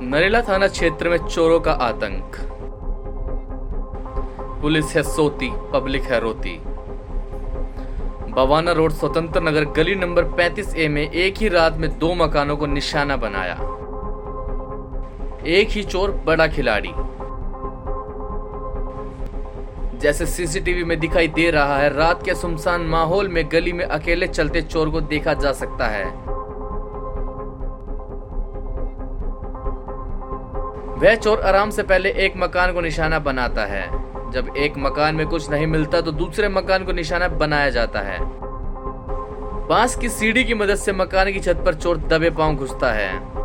नरेला थाना क्षेत्र में चोरों का आतंक। पुलिस है सोती, पब्लिक है रोती। बवाना रोड स्वतंत्र नगर गली नंबर 35A में एक ही रात में 2 मकानों को निशाना बनाया। एक ही चोर बड़ा खिलाड़ी। जैसे सीसीटीवी में दिखाई दे रहा है, रात के सुनसान माहौल में गली में अकेले चलते चोर को देखा जा सकता है। वह चोर आराम से पहले एक मकान को निशाना बनाता है। जब एक मकान में कुछ नहीं मिलता तो दूसरे मकान को निशाना बनाया जाता है। बांस की सीढ़ी की मदद से मकान की छत पर चोर दबे पांव घुसता है।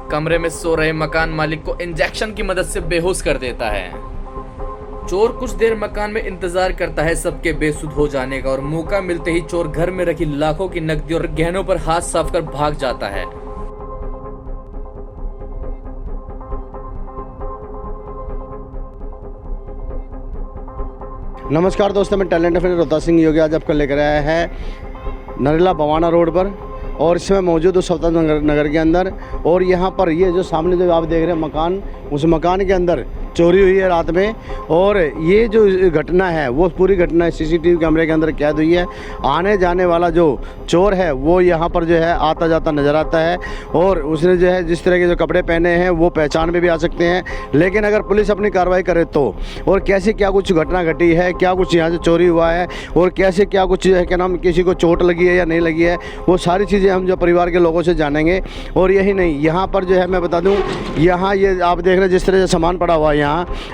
कमरे में सो रहे मकान मालिक को इंजेक्शन की मदद से बेहोश कर देता है। चोर कुछ देर मकान में इंतजार करता है सबके बेसुध हो जाने का, और मौका मिलते ही चोर घर में रखी लाखों की नकदी और गहनों पर हाथ साफ कर भाग जाता है। नमस्कार दोस्तों, मैं टैलेंट फिल्म रोहता सिंह योगी आज आपको लेकर आया है नरेला बवाना रोड पर, और इसमें मौजूद हूँ स्वतंत्र नगर के अंदर। और यहाँ पर ये जो सामने जो आप देख रहे हैं मकान, उस मकान के अंदर चोरी हुई है रात में। और ये जो घटना है वो पूरी घटना सीसीटीवी कैमरे के अंदर कैद हुई है। आने जाने वाला जो चोर है वो यहाँ पर जो है आता जाता नज़र आता है, और उसने जो है जिस तरह के जो कपड़े पहने हैं वो पहचान में भी आ सकते हैं। लेकिन अगर पुलिस अपनी कार्रवाई करे तो, और कैसे क्या कुछ घटना घटी है, क्या कुछ यहाँ से चोरी हुआ है, और कैसे क्या कुछ है क्या नाम किसी को चोट लगी है या नहीं लगी है, वो सारी चीज़ें हम जो परिवार के लोगों से जानेंगे। और यही नहीं, यहाँ पर जो है मैं बता दूँ, यहाँ ये आप देख रहे हैं जिस तरह से सामान पड़ा हुआ है, यहाँ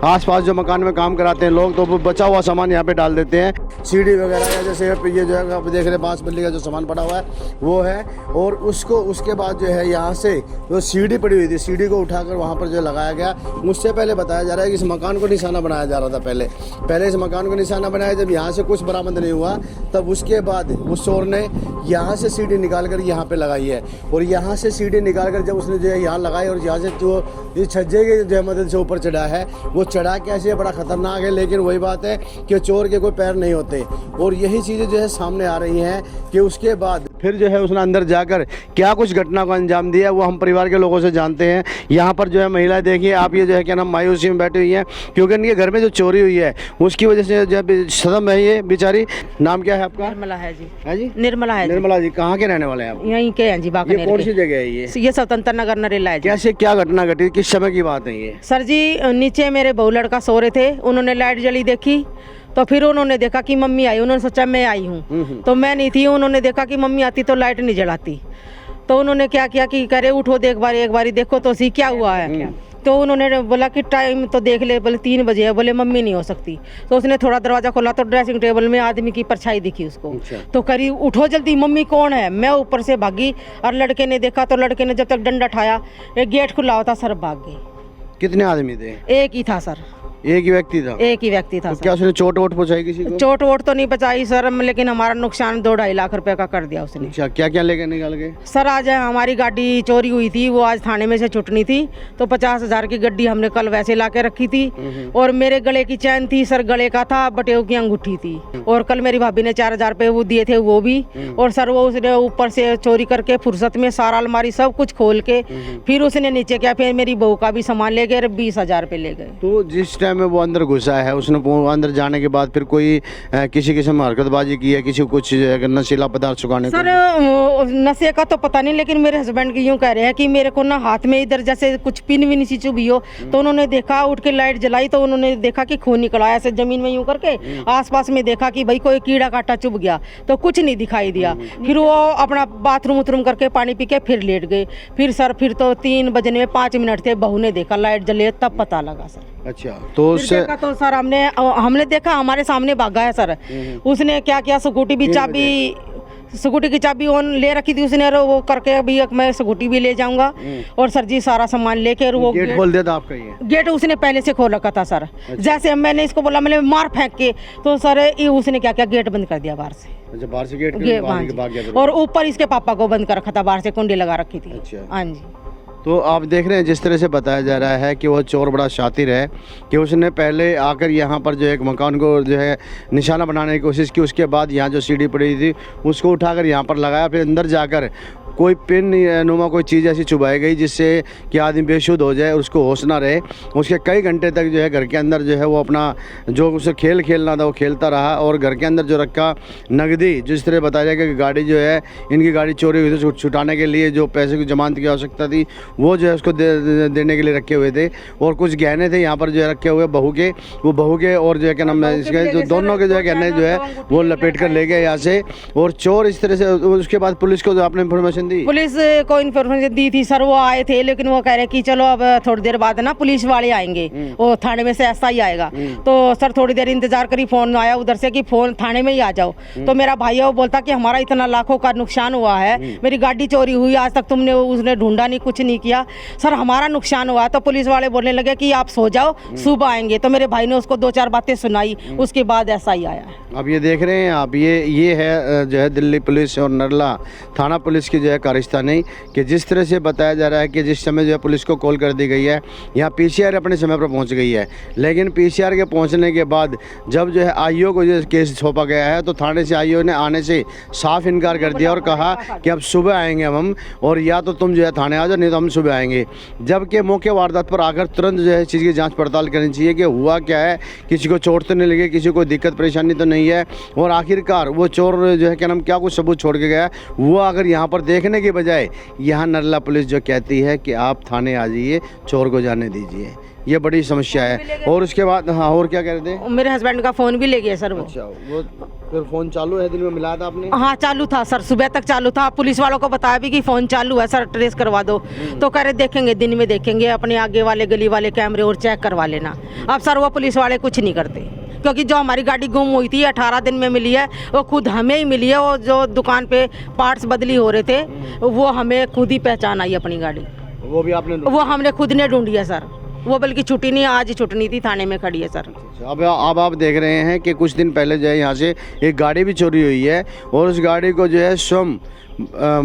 आसपास जो मकान में काम कराते हैं लोग तो वो बचा हुआ सामान यहाँ पे डाल देते हैं। सीढ़ी वगैरह है, जैसे ये जो है आप देख रहे हैं बांस बल्ली का जो सामान पड़ा हुआ है वो है। और उसके बाद जो है यहाँ से जो सीढ़ी पड़ी हुई थी, सीढ़ी को उठाकर वहाँ पर जो लगाया गया। मुझसे पहले बताया जा रहा है कि इस मकान को निशाना बनाया जा रहा था। पहले इस मकान को निशाना बनाया, जब यहाँ से कुछ बरामद नहीं हुआ तब उसके बाद उस चोर ने यहाँ से सीढ़ी निकाल कर यहाँ पे लगाई है। और यहाँ से सीढ़ी निकाल कर जब उसने जो है यहाँ लगाई, और यहाँ से जो इस छज्जे की जो मदद से ऊपर चढ़ा है, वो चढ़ा कैसे बड़ा खतरनाक है। लेकिन वही बात है कि चोर के कोई पैर नहीं होते, और यही चीज़ें जो है सामने आ रही हैं कि उसके बाद फिर जो है उसने अंदर जाकर क्या कुछ घटना को अंजाम दिया वो हम परिवार के लोगों से जानते हैं। यहाँ पर जो है महिलाएं देखिए आप, ये जो है क्या नाम मायूसी में बैठी हुई हैं, क्योंकि इनके घर में जो चोरी हुई है उसकी वजह से जो है सदम है ये बेचारी। नाम क्या है आपका? निर्मला है जी। है जी, निर्मला है। निर्मला जी कहाँ के रहने वाले हैं आप? यहीं के हैं जी, बाकी ये कौन सी जगह है ये स्वतंत्र नगर नरेला है जी। कैसे क्या घटना घटी, किस समय की बात है ये? सर जी, नीचे मेरे बहू लड़का सो रहे थे, उन्होंने लाइट जली देखी तो फिर उन्होंने देखा कि मम्मी आई, उन्होंने सोचा मैं आई हूँ, तो मैं नहीं थी। उन्होंने देखा कि मम्मी आती तो लाइट नहीं जलाती, तो उन्होंने क्या किया कि करे उठो एक बारी देखो तो सी क्या हुआ है। तो उन्होंने बोला कि टाइम तो देख ले, बोले 3 बजे है, बोले मम्मी नहीं हो सकती। तो उसने थोड़ा दरवाजा खोला तो ड्रेसिंग टेबल में आदमी की परछाई दिखी उसको। तो करी उठो जल्दी, मम्मी कौन है। मैं ऊपर से भागी, और लड़के ने देखा तो लड़के ने जब तक डंडा उठाया, एक गेट खुला होता सर भाग गए। कितने आदमी थे? एक ही था सर, एक ही व्यक्ति था। एक ही व्यक्ति था। तो क्या उसने चोट वोट पहुंचाई किसी को? चोट वोट तो नहीं पहुंचाई सर, लेकिन हमारा नुकसान 2-2.5 लाख रुपए का कर दिया उसने। अच्छा, क्या क्या लेके निकल गए? सर आज हमारी गाड़ी चोरी हुई थी, वो आज थाने में से छुटनी थी, तो 50,000 की गड्डी हमने कल वैसे ला के रखी थी। और मेरे गले की चैन थी सर, गले का था, बटेव की अंगूठी थी। और कल मेरी भाभी ने 4,000 रुपये वो दिए थे वो भी। और सर वो उसने ऊपर से चोरी करके फुर्सत में सारा अलमारी सब कुछ खोल के फिर उसने नीचे किया, फिर मेरी बहू का भी सामान ले गए और 20,000 रुपये ले गए। तो जिस टाइम में वो अंदर घुसा है, उसने अंदर जाने के बाद फिर कोई किसी किस्म में हरकतबाजी की है, किसी को कुछ नशीला पदार्थ चुकाने? सर नशे का तो पता नहीं, लेकिन मेरे हस्बैंड की यूँ कह रहे हैं कि मेरे को ना हाथ में इधर जैसे कुछ पिन विन सी चुभी हो, तो उन्होंने देखा, उठ के लाइट जलाई तो उन्होंने देखा कि खून निकला ऐसे जमीन में यूँ करके। आसपास में देखा कि भाई कोई कीड़ा काटा चुभ गया, तो कुछ नहीं दिखाई दिया। फिर वो अपना बाथरूम उथरूम करके पानी पी के फिर लेट गए। फिर सर फिर तो 3 बजने में 5 मिनट थे, बहू ने देखा लाइट जले तब पता लगा सर। अच्छा, तो देखा तो सर हमने देखा, हमारे सामने भागा है सर। उसने क्या किया, स्कूटी की चाबी ऑन ले रखी थी उसने, वो करके अभी मैं स्कूटी भी ले जाऊंगा। और सर जी सारा सामान लेके वो गेट खोल दिया था आपका? ये गेट उसने पहले से खोल रखा था सर। जैसे मैंने इसको बोला मैंने मार फेंक के, तो सर उसने क्या किया, गेट बंद कर दिया बाहर से। अच्छा, बाहर से गेट और ऊपर इसके पापा को बंद कर रखा था, बाहर से कुंडी लगा रखी थी। हाँ जी। तो आप देख रहे हैं जिस तरह से बताया जा रहा है कि वह चोर बड़ा शातिर है कि उसने पहले आकर यहाँ पर जो एक मकान को जो है निशाना बनाने की कोशिश की, उसके बाद यहाँ जो सीढ़ी पड़ी थी उसको उठाकर यहाँ पर लगाया, फिर अंदर जाकर कोई पिन नुमा कोई चीज़ ऐसी चुभाई गई जिससे कि आदमी बेशुद्ध हो जाए और उसको होश ना रहे। उसके कई घंटे तक जो है घर के अंदर जो है वो अपना जो उसे खेल खेलना था वो खेलता रहा, और घर के अंदर जो रखा नकदी, जिस तरह बताया जाएगा कि गाड़ी जो है इनकी गाड़ी चोरी हुई थी, उसको छुटाने के लिए जो पैसे की जमानत की आवश्यकता थी वो जो है उसको देने के लिए रखे हुए थे, और कुछ गहने थे यहाँ पर जो है रखे हुए बहू के और जो है क्या नाम है इसके जो दोनों के जो है गहने जो है वो लपेट कर ले गए यहाँ से। और चोर इस तरह से, उसके बाद पुलिस को जो आपने इन्फॉर्मेशन दी, पुलिस को इन्फॉर्मेशन दी थी सर, वो आए थे लेकिन वो कह रहे कि चलो अब थोड़ी देर बाद ना पुलिस वाले आएंगे, वो थाने में से ऐसा ही आएगा। तो सर थोड़ी देर इंतजार करी, फोन आया उधर से कि फोन थाने में ही आ जाओ। तो मेरा भाई है वो बोलता कि हमारा इतना लाखों का नुकसान हुआ है, मेरी गाड़ी चोरी हुई, आज तक तुमने उसने ढूंढा नहीं, कुछ नहीं किया सर, हमारा नुकसान हुआ। तो पुलिस वाले बोलने लगे कि आप सो जाओ, सुबह आएंगे। तो मेरे भाई ने उसको 2-4 बातें सुनाई, उसके बाद ऐसा ही आया है। अब ये देख रहे हैं आप, ये है जो है दिल्ली पुलिस और नरला थाना पुलिस की जो है कार्यस्थानी, कि जिस तरह से बताया जा रहा है कि जिस समय जो है पुलिस को कॉल कर दी गई है, यहाँ पीसीआर अपने समय पर पहुँच गई है, लेकिन पीसीआर के पहुँचने के बाद जब जो है आईओ को जो केस सौंपा गया है तो थाने से आईओ ने आने से साफ इनकार कर दिया और कहा कि अब सुबह आएंगे हम, और या तो तुम जो है थाने आ जाओ, नहीं तो हम सुबह आएंगे। जबकि मौके वारदात पर आकर तुरंत जो है इस चीज़ की जाँच पड़ताल करनी चाहिए कि हुआ क्या है, किसी को चोट तो नहीं लगी, किसी को दिक्कत परेशानी तो नहीं है, और आखिरकार वो चोर जो है क्या नाम क्या कुछ सबूत छोड़ के गया, वो अगर यहाँ पर देखने के बजाय यहाँ नरला पुलिस जो कहती है कि आप थाने आ जाइए, चोर को जाने दीजिए, ये बड़ी समस्या है। और उसके बाद हाँ, और क्या कह रहे थे? मेरे हस्बैंड का फोन भी ले गया सर वो। अच्छा, वो फिर फोन चालू है, दिन में मिला था आपने? हाँ चालू था सर, सुबह तक चालू था। पुलिस वालों को बताया भी कि फोन चालू है सर, ट्रेस करवा दो। तो कह रहे देखेंगे, दिन में देखेंगे, अपने आगे वाले गली वाले कैमरे और चेक करवा लेना। अब सर वो पुलिस वाले कुछ नहीं करते, क्योंकि जो हमारी गाड़ी गुम हुई थी 18 दिन में मिली है, वो खुद हमें ही मिली है। वो जो दुकान पे पार्ट्स बदली हो रहे थे वो हमें खुद ही पहचान आई अपनी गाड़ी, वो भी आपने? वो हमने खुद ने ढूंढी है सर, वो बल्कि छुट्टी नहीं, आज ही छुट्टनी थी, थाने में खड़ी है सर। अब आप देख रहे हैं कि कुछ दिन पहले जो है यहाँ से एक गाड़ी भी चोरी हुई है, और उस गाड़ी को जो है स्वयं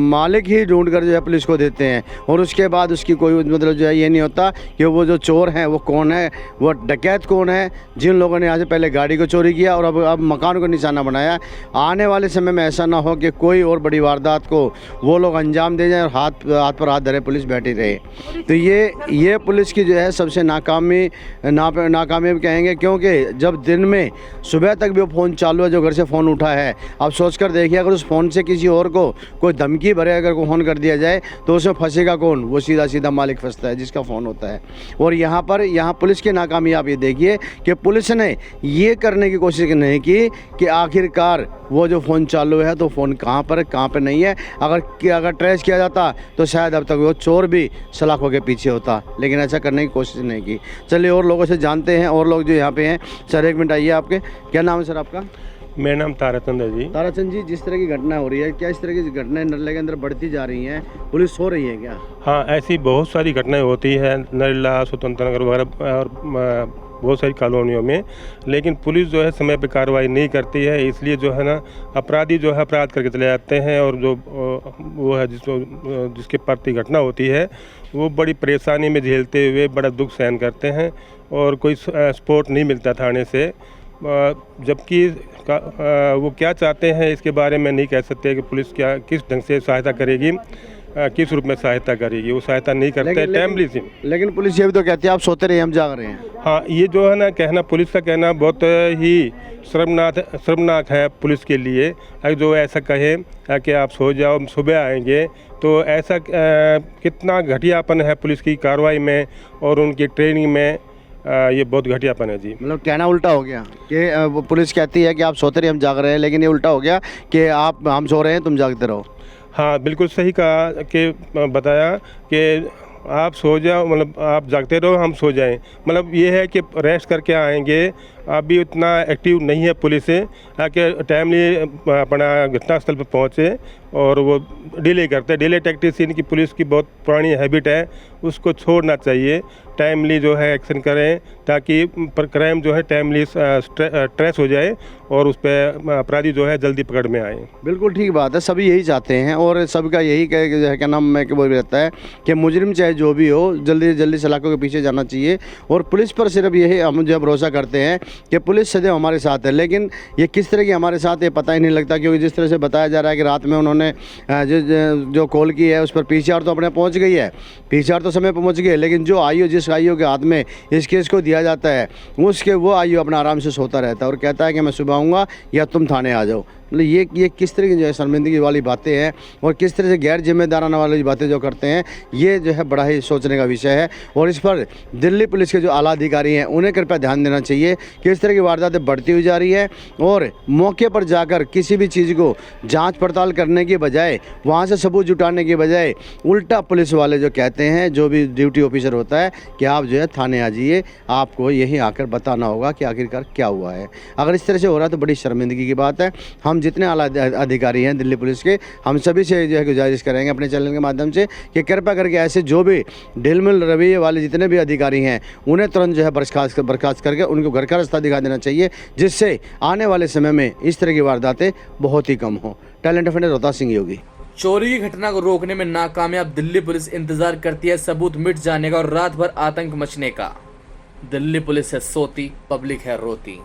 मालिक ही ढूंढ कर जो है पुलिस को देते हैं, और उसके बाद उसकी कोई मतलब जो है ये नहीं होता कि वो जो चोर हैं वो कौन है, वो डकैत कौन है, जिन लोगों ने यहाँ से पहले गाड़ी को चोरी किया और अब मकान को निशाना बनाया। आने वाले समय में ऐसा ना हो कि कोई और बड़ी वारदात को वो लोग अंजाम दे जाएं और हाथ पर हाथ धरे पुलिस बैठी रहे। तो ये पुलिस की जो है सबसे नाकामयाब कहेंगे, क्योंकि जब दिन में सुबह तक भी वो फ़ोन चालू है जो घर से फ़ोन उठा है। अब सोच कर देखिए, अगर उस फ़ोन से किसी और को कोई धमकी भरे अगर को फ़ोन कर दिया जाए तो उसमें फंसेगा कौन? वो सीधा मालिक फंसता है जिसका फ़ोन होता है। और यहाँ पुलिस की नाकामी आप ये देखिए कि पुलिस ने ये करने की कोशिश नहीं की कि आखिरकार वो जो फ़ोन चालू है तो फ़ोन कहाँ पर नहीं है। अगर ट्रेस किया जाता तो शायद अब तक वो चोर भी सलाखों के पीछे होता, लेकिन ऐसा करने की कोशिश नहीं की। चलिए और लोगों से जानते हैं, और लोग जो यहाँ पे हैं। सर 1 मिनट आइए, आपके क्या नाम है सर आपका? मेरा नाम ताराचंद है जी। ताराचंद जी, जिस तरह की घटना हो रही है, क्या इस तरह की घटनाएं नरला के अंदर बढ़ती जा रही हैं? पुलिस सो रही है क्या? हाँ, ऐसी बहुत सारी घटनाएं होती हैं नरला, स्वतंत्र नगर वगैरह और बहुत सारी कॉलोनियों में, लेकिन पुलिस जो है समय पर कार्रवाई नहीं करती है। इसलिए जो है ना अपराधी जो है अपराध करके चले जाते हैं, और जो वो है जिसके प्रति घटना होती है वो बड़ी परेशानी में झेलते हुए बड़ा दुख सहन करते हैं, और कोई सपोर्ट नहीं मिलता थाने से। जबकि वो क्या चाहते हैं इसके बारे में नहीं कह सकते कि पुलिस क्या किस ढंग से सहायता करेगी, किस रूप में सहायता करेगी। वो सहायता नहीं करते टाइमली से। लेकिन पुलिस ये भी तो कहती है आप सोते रहिए, हम जाग रहे हैं। हाँ, ये जो है ना कहना, पुलिस का कहना बहुत ही शर्मनाक है पुलिस के लिए। अगर जो ऐसा कहे कि आप सो जाओ, हम सुबह आएंगे, तो ऐसा कितना घटियापन है पुलिस की कार्रवाई में और उनकी ट्रेनिंग में। ये बहुत घटियापन है जी। मतलब कहना उल्टा हो गया कि पुलिस कहती है कि आप सोते रहिए, हम जाग रहे हैं, लेकिन ये उल्टा हो गया कि हम सो रहे हैं, तुम जागते रहो। हाँ, बिल्कुल सही कहा कि बताया कि आप सो जाओ, मतलब आप जागते रहो, हम सो जाएं। मतलब ये है कि रेस्ट करके आएंगे। अभी उतना एक्टिव नहीं है पुलिस कि टाइमली अपना घटनास्थल पर पहुँचे, और वो डिले करते हैं। डिले टैक्टिक्स इनकी पुलिस की बहुत पुरानी हैबिट है, उसको छोड़ना चाहिए, टाइमली जो है एक्शन करें ताकि क्राइम जो है टाइमली ट्रेस हो जाए और उस पर अपराधी जो है जल्दी पकड़ में आए। बिल्कुल ठीक बात है, सभी यही चाहते हैं और सबका यही क्या नाम मैं वो भी रहता है कि मुजरिम चाहे जो भी हो जल्दी से जल्दी सलाखों के पीछे जाना चाहिए। और पुलिस पर सिर्फ यही हम जो भरोसा करते हैं कि पुलिस सदैव हमारे साथ है, लेकिन ये किस तरह की हमारे साथ ये पता ही नहीं लगता, क्योंकि जिस तरह से बताया जा रहा है कि रात में उन्होंने जो कॉल की है उस पर पीसीआर तो अपने पहुँच गई है, पीसीआर तो समय पहुँच गई, लेकिन जो आईओ जिस आईओ के हाथ में इस केस को दिया जाता है उसके वो आईओ अपना आराम से सोता रहता है और कहता है कि मैं सुबह आऊँगा या तुम थाने आ जाओ। मतलब ये किस तरह की जो है शर्मिंदगी वाली बातें हैं और किस तरह से गैर जिम्मेदाराना वाली बातें जो करते हैं, ये जो है बड़ा ही सोचने का विषय है। और इस पर दिल्ली पुलिस के जो आला अधिकारी हैं उन्हें कृपया ध्यान देना चाहिए कि इस तरह की वारदातें बढ़ती हुई जा रही है और मौके पर जाकर किसी भी चीज़ को जांच पड़ताल करने की बजाय, वहाँ से सबूत जुटाने की बजाय उल्टा पुलिस वाले जो कहते हैं, जो भी ड्यूटी ऑफिसर होता है कि आप जो है थाने आ जाइए, आपको यहीं आकर बताना होगा कि आखिरकार क्या हुआ है। अगर इस तरह से हो रहा है तो बड़ी शर्मिंदगी की बात है। हम जितने आला अधिकारी हैं दिल्ली पुलिस के, हम सभी से जो है गुजारिश करेंगे अपने चैनल के माध्यम से कि कृपया करके ऐसे जो भी ढिलमिल रवैये वाले जितने भी अधिकारी हैं उन्हें तुरंत जो है बर्खास्त करके उनको घर का रास्ता दिखा देना चाहिए, जिससे आने वाले समय में इस तरह की वारदातें बहुत ही कम हों। Talent of India Rohtas Singh Yogi. चोरी की घटना को रोकने में नाकामयाब दिल्ली पुलिस इंतजार करती है सबूत मिट जाने का और रात भर आतंक मचने का। दिल्ली पुलिस है सोती, पब्लिक है रोती।